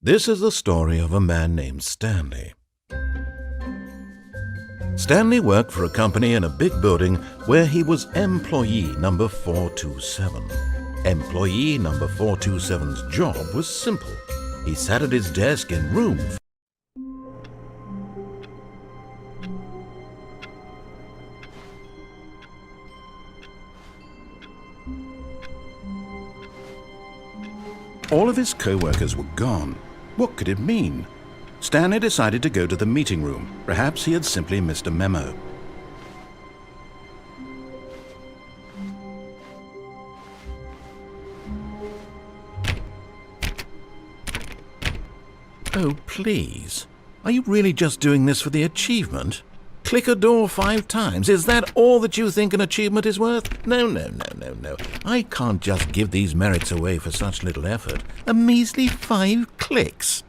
This is the story of a man named Stanley. Stanley worked for a company in a big building where he was employee number 427. Employee number 427's job was simple. He sat at his desk in room. All of his co-workers were gone. What could it mean? Stanley decided to go to the meeting room. Perhaps he had simply missed a memo. Oh, please. Are you really just doing this for the achievement? Click a door 5 times. Is that all that you think an achievement is worth? No. I can't just give these merits away for such little effort. A measly 5 clicks.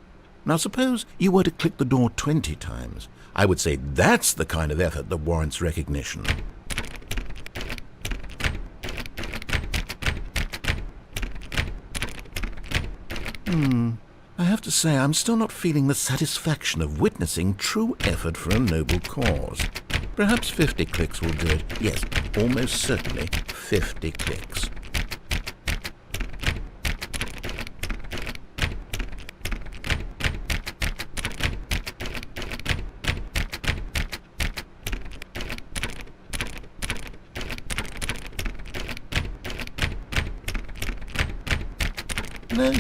Now suppose you were to click the door 20 times. I would say that's the kind of effort that warrants recognition. I have to say I'm still not feeling the satisfaction of witnessing true effort for a noble cause. Perhaps 50 clicks will do it. Yes, almost certainly 50 clicks. No,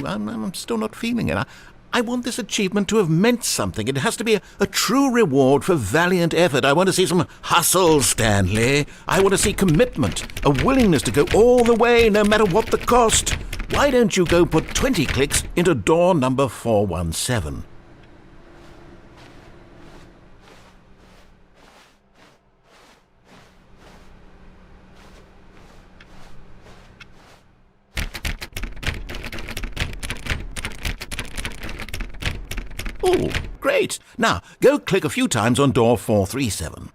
I'm still not feeling it. I want this achievement to have meant something. It has to be a true reward for valiant effort. I want to see some hustle, Stanley. I want to see commitment, a willingness to go all the way, no matter what the cost. Why don't you go put 20 clicks into door number 417? Oh, great. Now, go click a few times on door 437.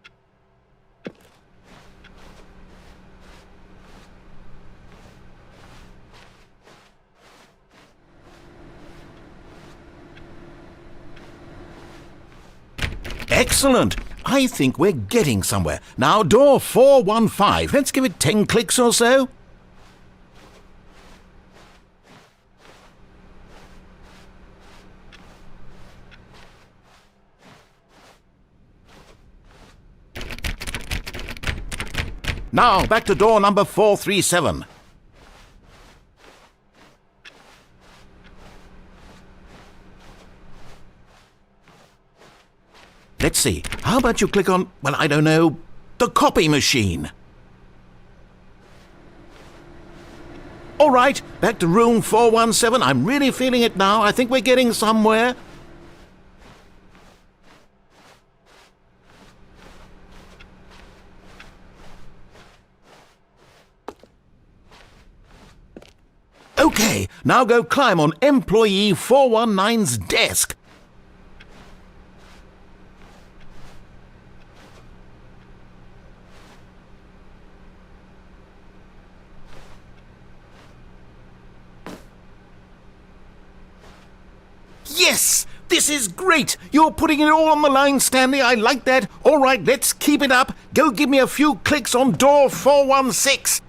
Excellent. I think we're getting somewhere. Now, door 415. Let's give it 10 clicks or so. Now, back to door number 437. Let's see. How about you click on, well, I don't know, the copy machine? All right, back to room 417. I'm really feeling it now. I think we're getting somewhere. Okay, now go climb on employee 419's desk. Yes! This is great! You're putting it all on the line, Stanley. I like that. All right, let's keep it up. Go give me a few clicks on door 416.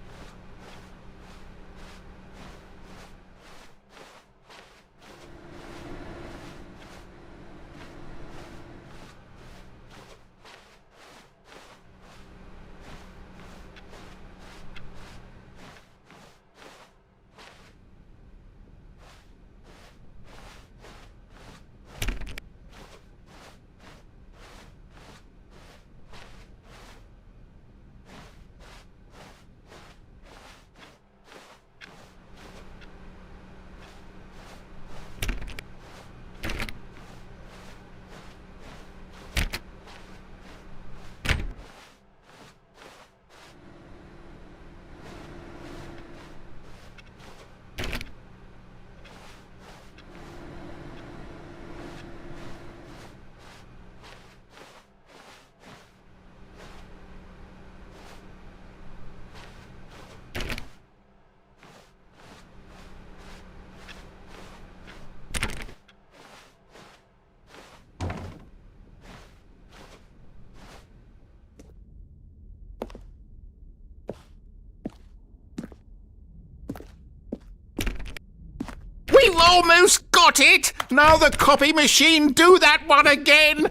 We've almost got it! Now the copy machine, do that one again!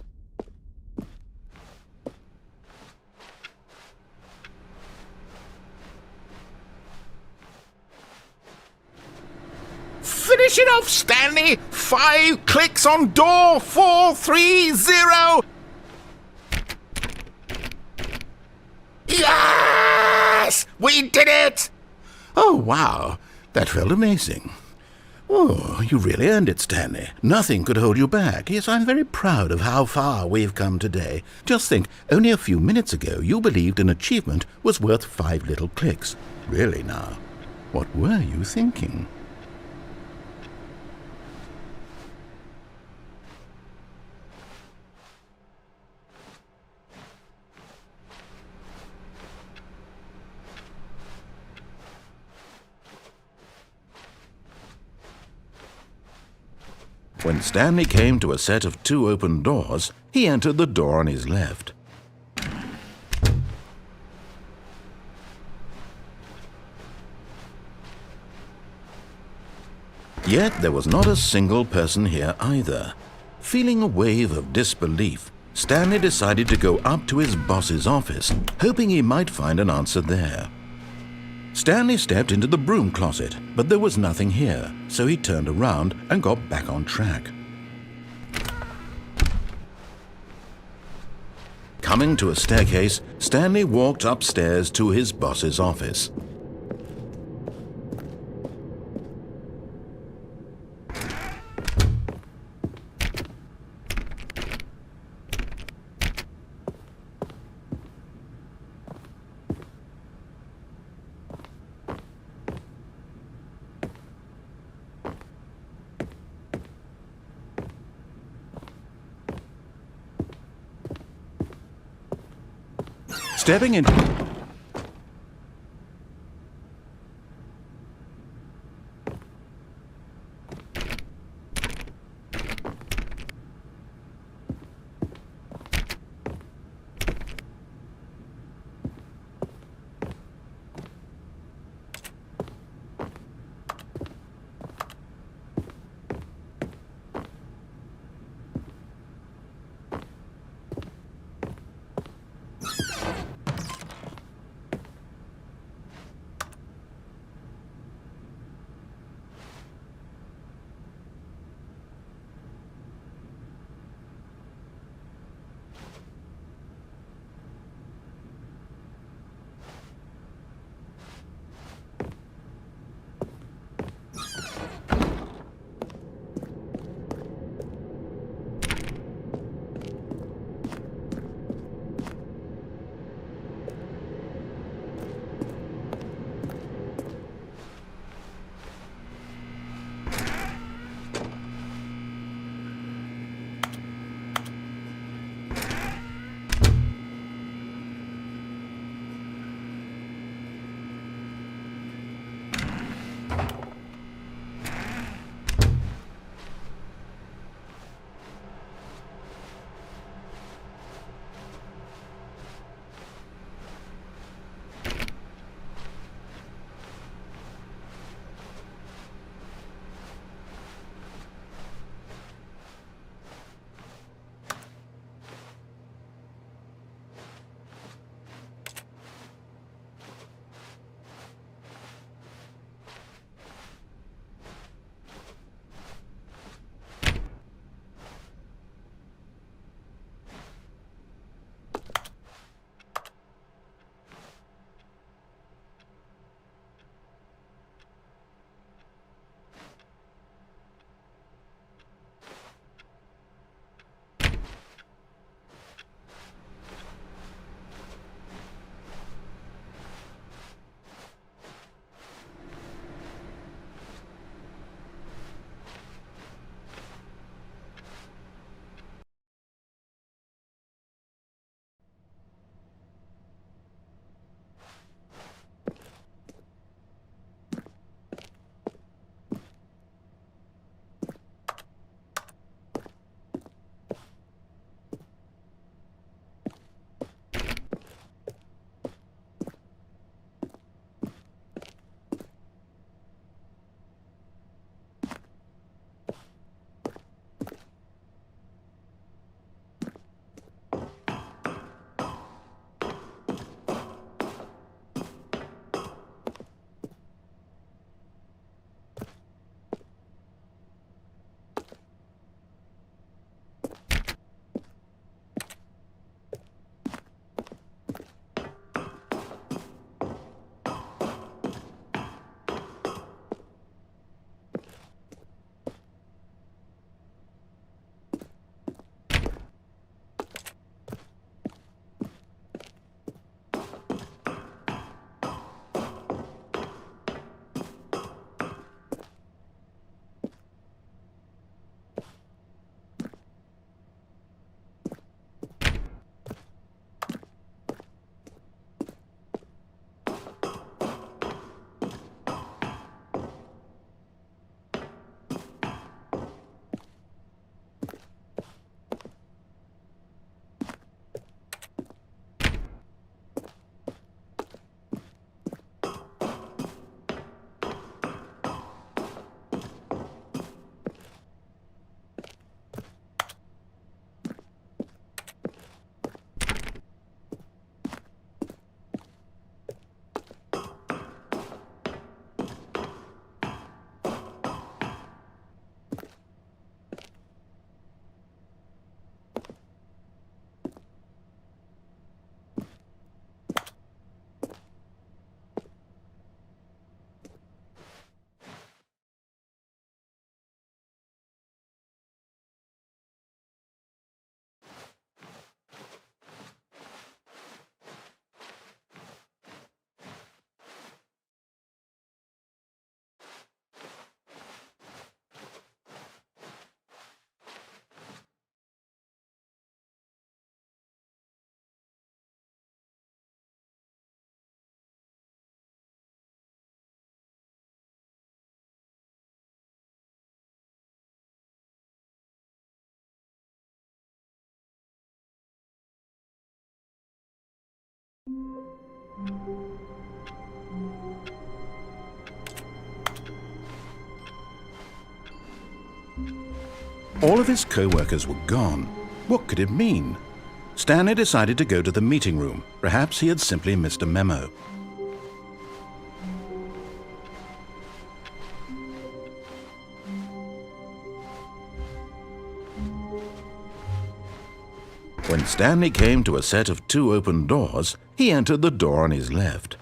Finish it off, Stanley! 5 clicks on door 430! Yes! We did it! Oh, wow. That felt amazing. Oh, you really earned it, Stanley. Nothing could hold you back. Yes, I'm very proud of how far we've come today. Just think, only a few minutes ago you believed an achievement was worth 5 little clicks. Really now, what were you thinking? When Stanley came to a set of 2 open doors, he entered the door on his left. Yet there was not a single person here either. Feeling a wave of disbelief, Stanley decided to go up to his boss's office, hoping he might find an answer there. Stanley stepped into the broom closet, but there was nothing here, so he turned around and got back on track. Coming to a staircase, Stanley walked upstairs to his boss's office. Stepping into... All of his co-workers were gone. What could it mean? Stanley decided to go to the meeting room. Perhaps he had simply missed a memo. When Stanley came to a set of 2 open doors, he entered the door on his left.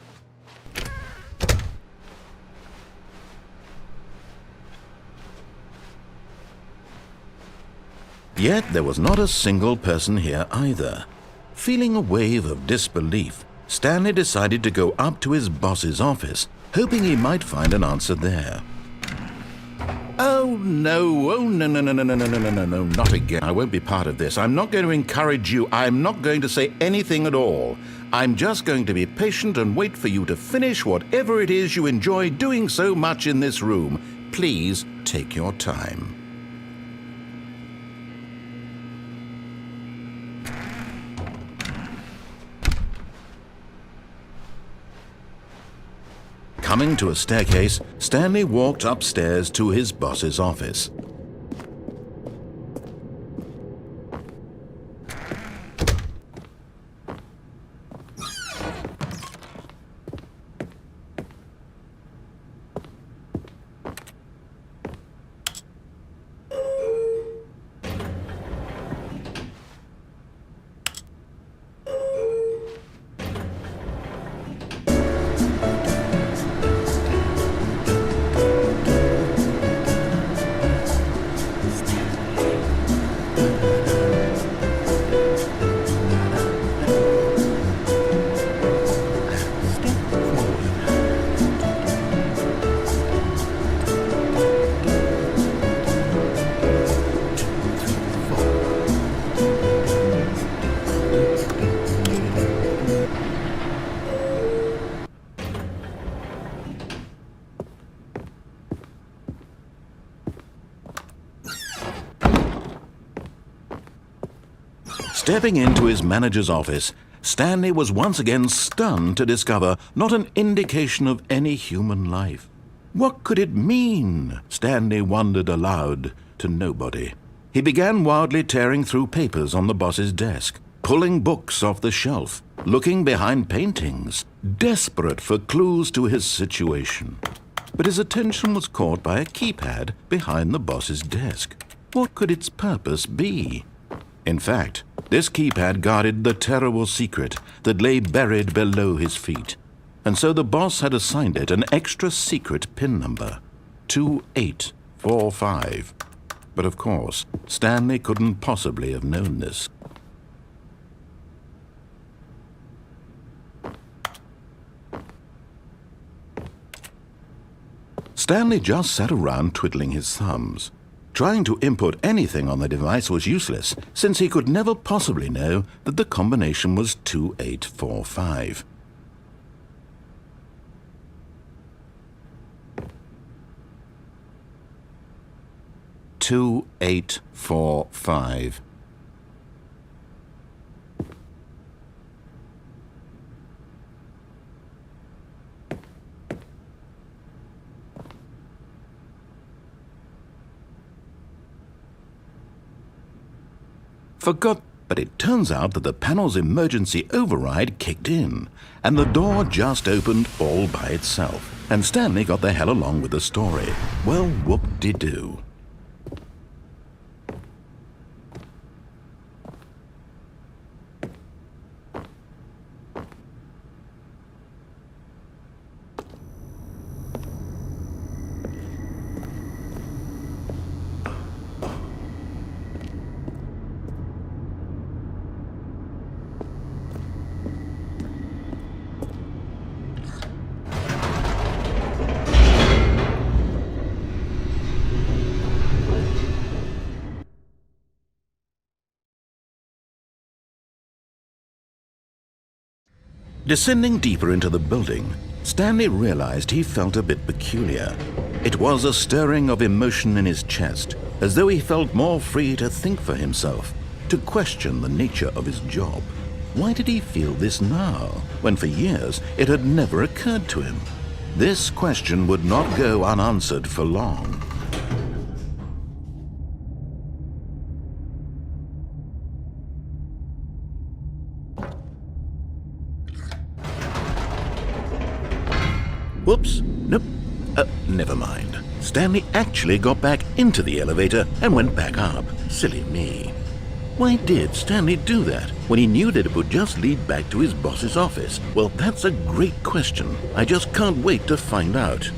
Yet there was not a single person here either. Feeling a wave of disbelief, Stanley decided to go up to his boss's office, hoping he might find an answer there. Oh no, no, not again. I won't be part of this. I'm not going to encourage you. I'm not going to say anything at all. I'm just going to be patient and wait for you to finish whatever it is you enjoy doing so much in this room. Please take your time. Coming to a staircase, Stanley walked upstairs to his boss's office. Stepping into his manager's office, Stanley was once again stunned to discover not an indication of any human life. What could it mean? Stanley wondered aloud to nobody. He began wildly tearing through papers on the boss's desk, pulling books off the shelf, looking behind paintings, desperate for clues to his situation. But his attention was caught by a keypad behind the boss's desk. What could its purpose be? In fact, this keypad guarded the terrible secret that lay buried below his feet. And so the boss had assigned it an extra secret PIN number, 2845. But of course, Stanley couldn't possibly have known this. Stanley just sat around twiddling his thumbs. Trying to input anything on the device was useless, since he could never possibly know that the combination was 2845. Forgot, but it turns out that the panel's emergency override kicked in, and the door just opened all by itself, and Stanley got the hell along with the story. Well, whoop-de-doo. Descending deeper into the building, Stanley realized he felt a bit peculiar. It was a stirring of emotion in his chest, as though he felt more free to think for himself, to question the nature of his job. Why did he feel this now, when for years it had never occurred to him? This question would not go unanswered for long. Whoops, nope, never mind. Stanley actually got back into the elevator and went back up. Silly me. Why did Stanley do that when he knew that it would just lead back to his boss's office? Well, that's a great question. I just can't wait to find out.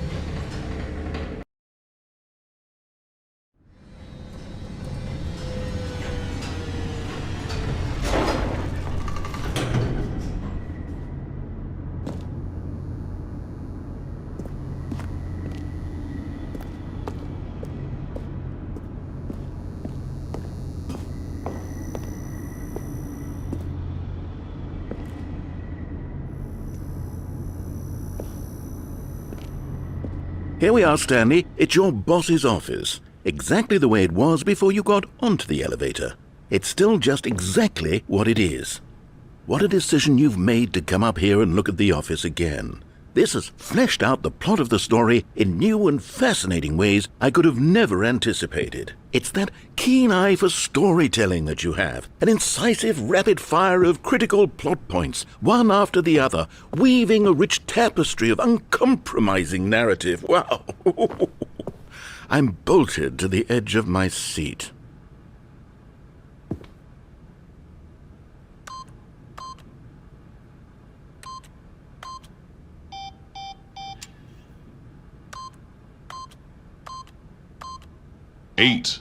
Here we are, Stanley. It's your boss's office. Exactly the way it was before you got onto the elevator. It's still just exactly what it is. What a decision you've made to come up here and look at the office again. This has fleshed out the plot of the story in new and fascinating ways I could have never anticipated. It's that keen eye for storytelling that you have, an incisive rapid fire of critical plot points, one after the other, weaving a rich tapestry of uncompromising narrative. Wow! I'm bolted to the edge of my seat. Eight.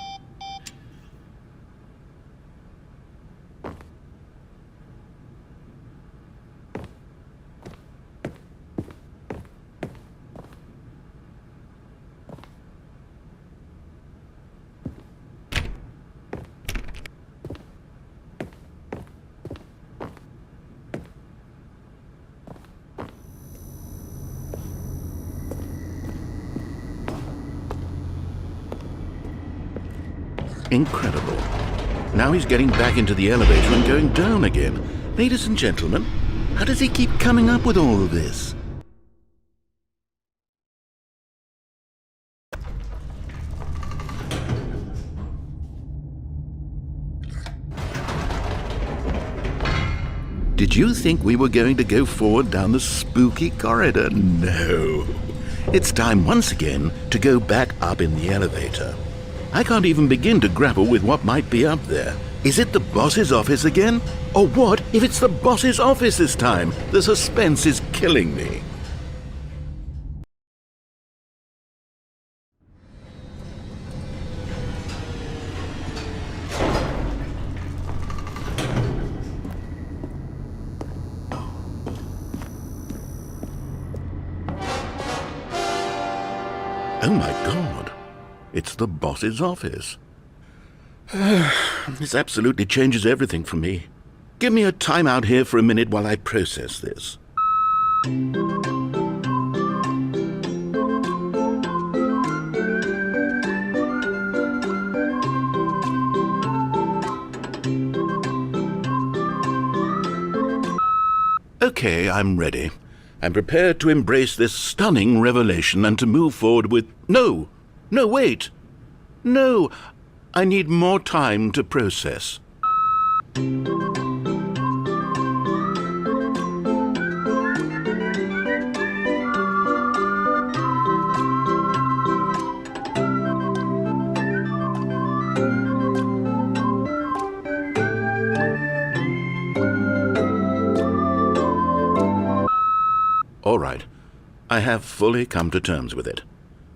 Incredible. Now he's getting back into the elevator and going down again. Ladies and gentlemen, how does he keep coming up with all of this? Did you think we were going to go forward down the spooky corridor? No. It's time once again to go back up in the elevator. I can't even begin to grapple with what might be up there. Is it the boss's office again? Or what if it's the boss's office this time? The suspense is killing me. Oh my God. It's the boss's office. This absolutely changes everything for me. Give me a time out here for a minute while I process this. Okay, I'm ready. I'm prepared to embrace this stunning revelation and to move forward with... No, wait. No, I need more time to process. All right, I have fully come to terms with it.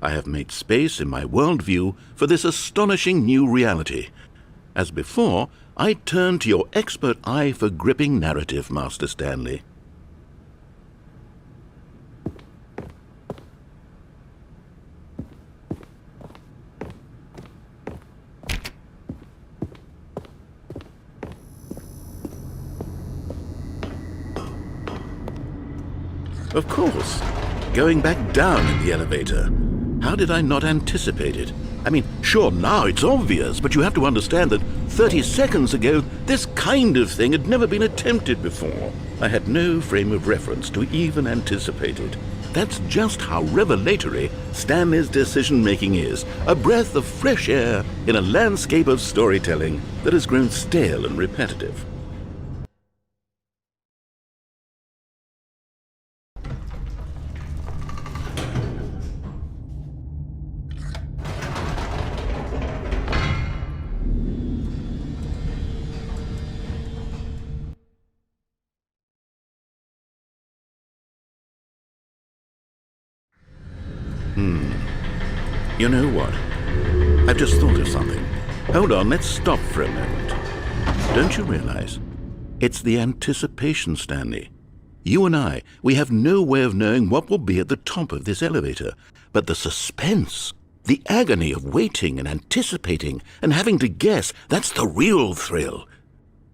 I have made space in my worldview for this astonishing new reality. As before, I turn to your expert eye for gripping narrative, Master Stanley. Of course, going back down in the elevator. How did I not anticipate it? I mean, sure, now it's obvious, but you have to understand that 30 seconds ago, this kind of thing had never been attempted before. I had no frame of reference to even anticipate it. That's just how revelatory Stanley's decision-making is, a breath of fresh air in a landscape of storytelling that has grown stale and repetitive. You know what? I've just thought of something. Hold on, let's stop for a moment. Don't you realize? It's the anticipation, Stanley. You and I, we have no way of knowing what will be at the top of this elevator. But the suspense, the agony of waiting and anticipating and having to guess, that's the real thrill.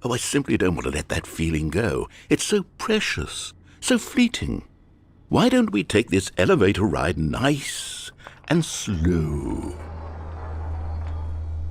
Oh, I simply don't want to let that feeling go. It's so precious, so fleeting. Why don't we take this elevator ride nice and slow?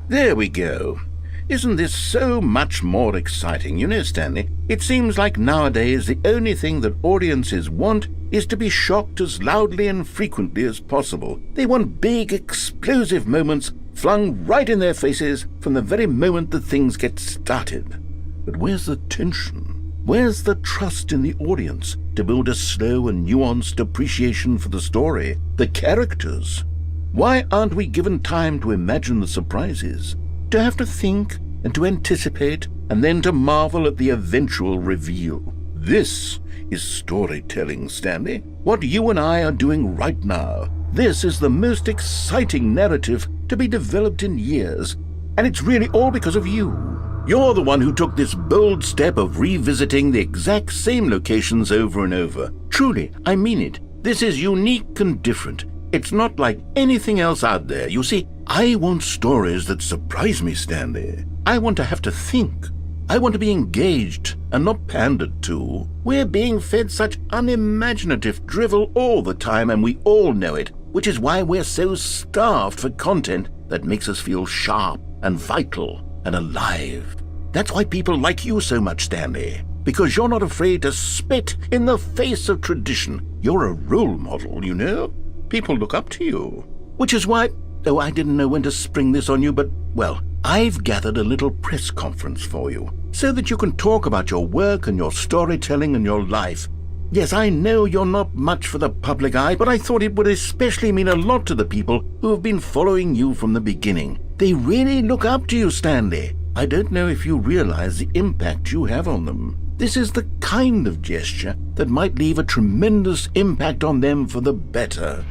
There we go. Isn't this so much more exciting? You know, Stanley, it seems like nowadays the only thing that audiences want is to be shocked as loudly and frequently as possible. They want big, explosive moments flung right in their faces from the very moment that things get started. But where's the tension? Where's the trust in the audience to build a slow and nuanced appreciation for the story, the characters? Why aren't we given time to imagine the surprises, to have to think and to anticipate and then to marvel at the eventual reveal? This is storytelling, Stanley. What you and I are doing right now. This is the most exciting narrative to be developed in years, and it's really all because of you. You're the one who took this bold step of revisiting the exact same locations over and over. Truly, I mean it. This is unique and different. It's not like anything else out there. You see, I want stories that surprise me, Stanley. I want to have to think. I want to be engaged and not pandered to. We're being fed such unimaginative drivel all the time, and we all know it, which is why we're so starved for content that makes us feel sharp and vital and alive. That's why people like you so much, Stanley, because you're not afraid to spit in the face of tradition. You're a role model, you know? People look up to you. Which is why, oh, I didn't know when to spring this on you, but, well, I've gathered a little press conference for you, so that you can talk about your work and your storytelling and your life. Yes, I know you're not much for the public eye, but I thought it would especially mean a lot to the people who have been following you from the beginning. They really look up to you, Stanley. I don't know if you realize the impact you have on them. This is the kind of gesture that might leave a tremendous impact on them for the better.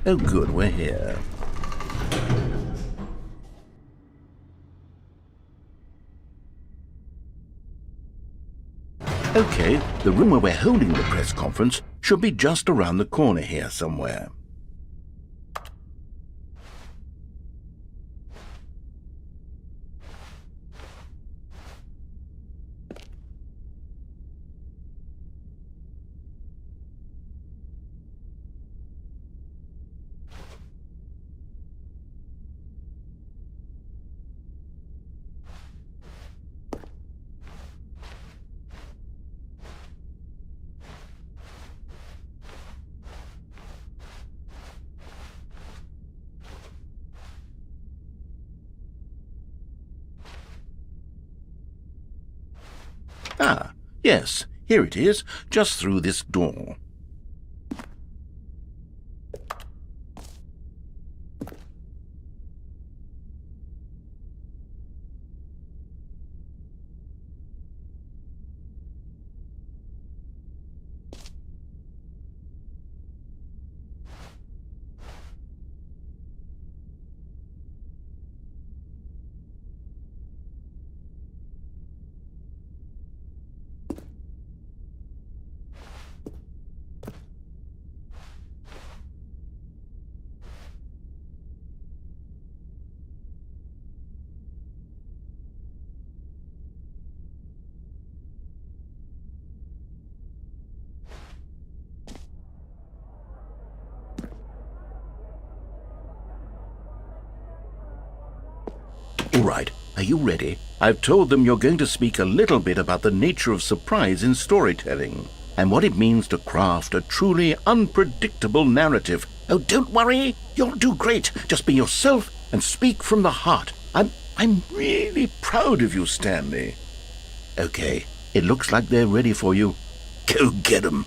Oh, good, we're here. Okay, the room where we're holding the press conference should be just around the corner here somewhere. Ah, yes, here it is, just through this door. All right, are you ready? I've told them you're going to speak a little bit about the nature of surprise in storytelling and what it means to craft a truly unpredictable narrative. Oh, don't worry. You'll do great. Just be yourself and speak from the heart. I'm really proud of you, Stanley. Okay, it looks like they're ready for you. Go get 'em.